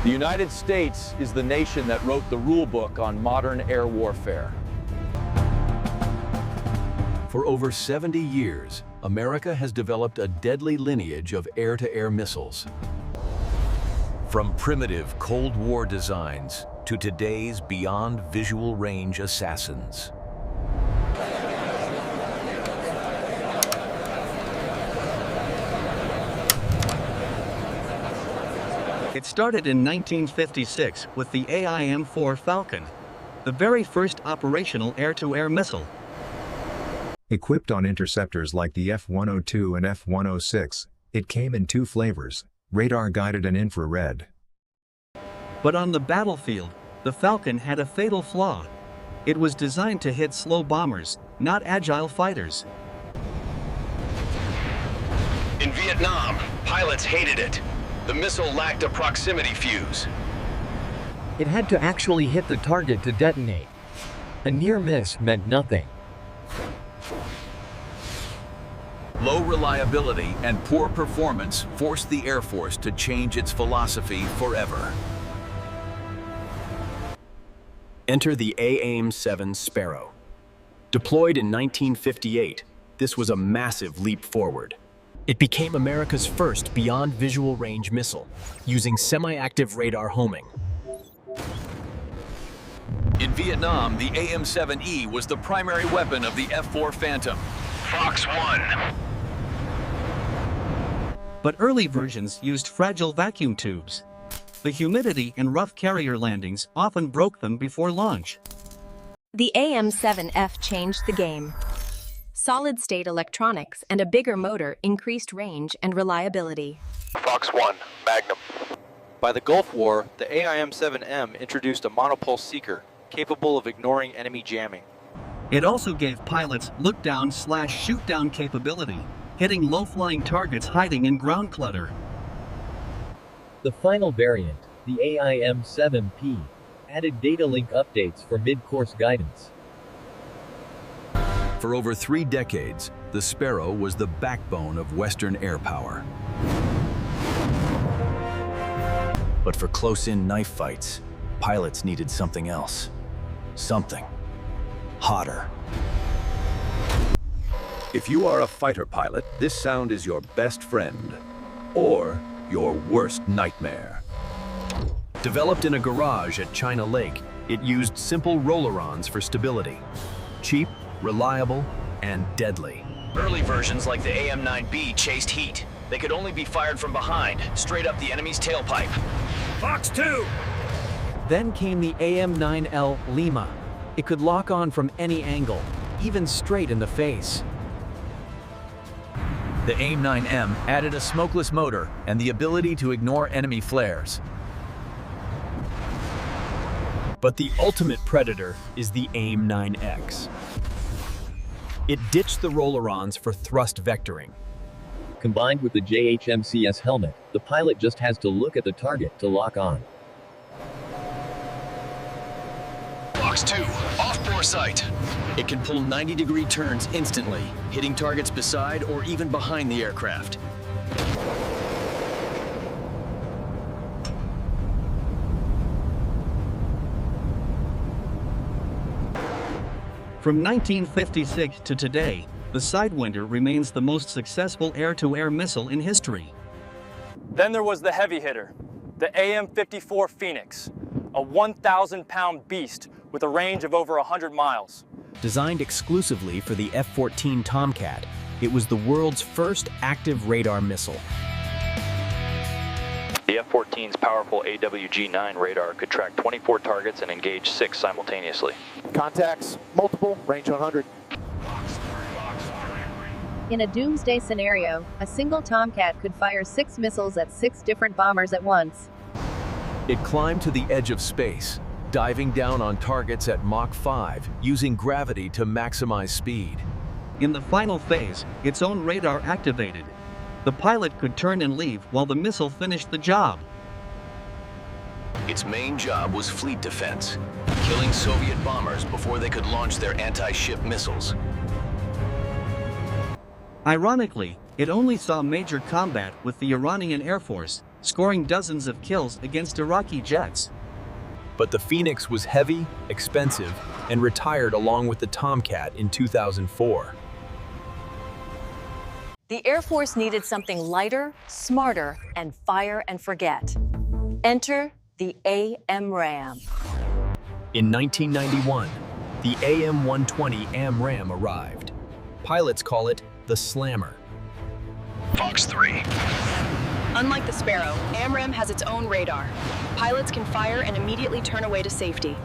The United States is the nation that wrote the rule book on modern air warfare. For over 70 years, America has developed a deadly lineage of air-to-air missiles. From primitive Cold War designs to today's beyond visual range assassins. It started in 1956 with the AIM-4 Falcon, the very first operational air-to-air missile. Equipped on interceptors like the F-102 and F-106, it came in two flavors, radar-guided and infrared. But on the battlefield, the Falcon had a fatal flaw. It was designed to hit slow bombers, not agile fighters. In Vietnam, pilots hated it. The missile lacked a proximity fuse. It had to actually hit the target to detonate. A near miss meant nothing. Low reliability and poor performance forced the Air Force to change its philosophy forever. Enter the AIM-7 Sparrow. Deployed in 1958, this was a massive leap forward. It became America's first beyond visual range missile, using semi-active radar homing. In Vietnam, the AIM-7E was the primary weapon of the F-4 Phantom. Fox 1. But early versions used fragile vacuum tubes. The humidity and rough carrier landings often broke them before launch. The AIM-7F changed the game. Solid-state electronics and a bigger motor increased range and reliability. Fox 1, Magnum. By the Gulf War, the AIM-7M introduced a monopulse seeker, capable of ignoring enemy jamming. It also gave pilots look-down/shoot-down capability, hitting low-flying targets hiding in ground clutter. The final variant, the AIM-7P, added data link updates for mid-course guidance. For over 3 decades, the Sparrow was the backbone of Western air power. But for close-in knife fights, pilots needed something else. Something hotter. If you are a fighter pilot, this sound is your best friend, or your worst nightmare. Developed in a garage at China Lake, it used simple roller-ons for stability. Cheap, reliable, and deadly. Early versions like the AIM-9B chased heat. They could only be fired from behind, straight up the enemy's tailpipe. Fox 2! Then came the AIM-9L Lima. It could lock on from any angle, even straight in the face. The AIM-9M added a smokeless motor and the ability to ignore enemy flares. But the ultimate predator is the AIM-9X. It ditched the roller-ons for thrust vectoring. Combined with the JHMCS helmet, the pilot just has to look at the target to lock on. Fox 2, off-bore sight. It can pull 90-degree turns instantly, hitting targets beside or even behind the aircraft. From 1956 to today, the Sidewinder remains the most successful air-to-air missile in history. Then there was the heavy hitter, the AIM-54 Phoenix, a 1,000-pound beast with a range of over 100 miles. Designed exclusively for the F-14 Tomcat, it was the world's first active radar missile. The F-14's powerful AWG-9 radar could track 24 targets and engage 6 simultaneously. Contacts, multiple, range 100. In a doomsday scenario, a single Tomcat could fire 6 missiles at 6 different bombers at once. It climbed to the edge of space, diving down on targets at Mach 5, using gravity to maximize speed. In the final phase, its own radar activated. The pilot could turn and leave while the missile finished the job. Its main job was fleet defense, killing Soviet bombers before they could launch their anti-ship missiles. Ironically, It only saw major combat with the Iranian Air Force, scoring dozens of kills against Iraqi jets. But the Phoenix was heavy, expensive, and retired along with the Tomcat in 2004. The Air Force needed something lighter, smarter, and fire and forget. Enter the AMRAAM. In 1991, the AIM-120 AMRAAM arrived. Pilots call it the Slammer. Fox 3. Unlike the Sparrow, AMRAAM has its own radar. Pilots can fire and immediately turn away to safety.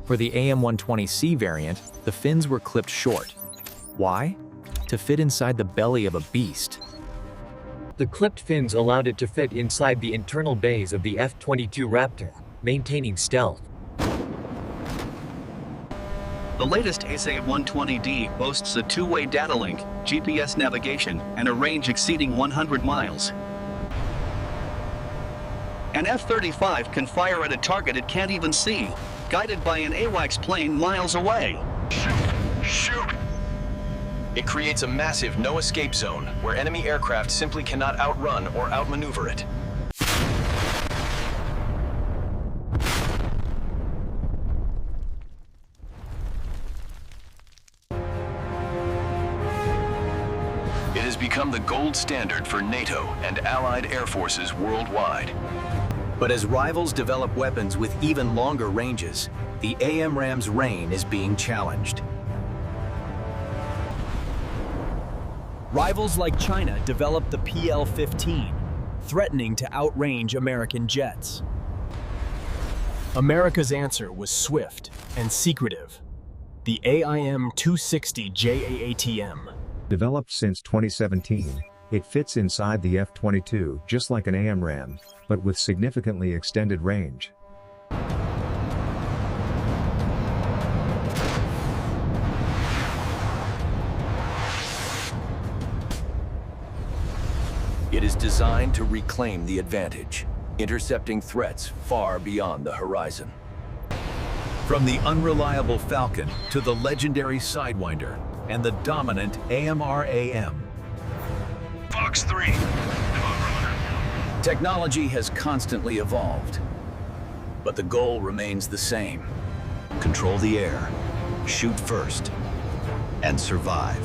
For the AIM-120C variant, the fins were clipped short. Why? To fit inside the belly of a beast. The clipped fins allowed it to fit inside the internal bays of the F-22 Raptor, maintaining stealth. The latest ASA-120D boasts a two-way data link, GPS navigation, and a range exceeding 100 miles. An F-35 can fire at a target it can't even see, guided by an AWACS plane miles away. Shoot! It creates a massive no-escape zone where enemy aircraft simply cannot outrun or outmaneuver it. It has become the gold standard for NATO and allied air forces worldwide. But as rivals develop weapons with even longer ranges, the AMRAAM's reign is being challenged. Rivals like China developed the PL-15, threatening to outrange American jets. America's answer was swift and secretive. The AIM-260 JAATM. Developed since 2017, it fits inside the F-22 just like an AMRAAM, but with significantly extended range. It is designed to reclaim the advantage, intercepting threats far beyond the horizon. From the unreliable Falcon to the legendary Sidewinder and the dominant AMRAAM. Fox 3. Technology has constantly evolved, but the goal remains the same. Control the air, shoot first, and survive.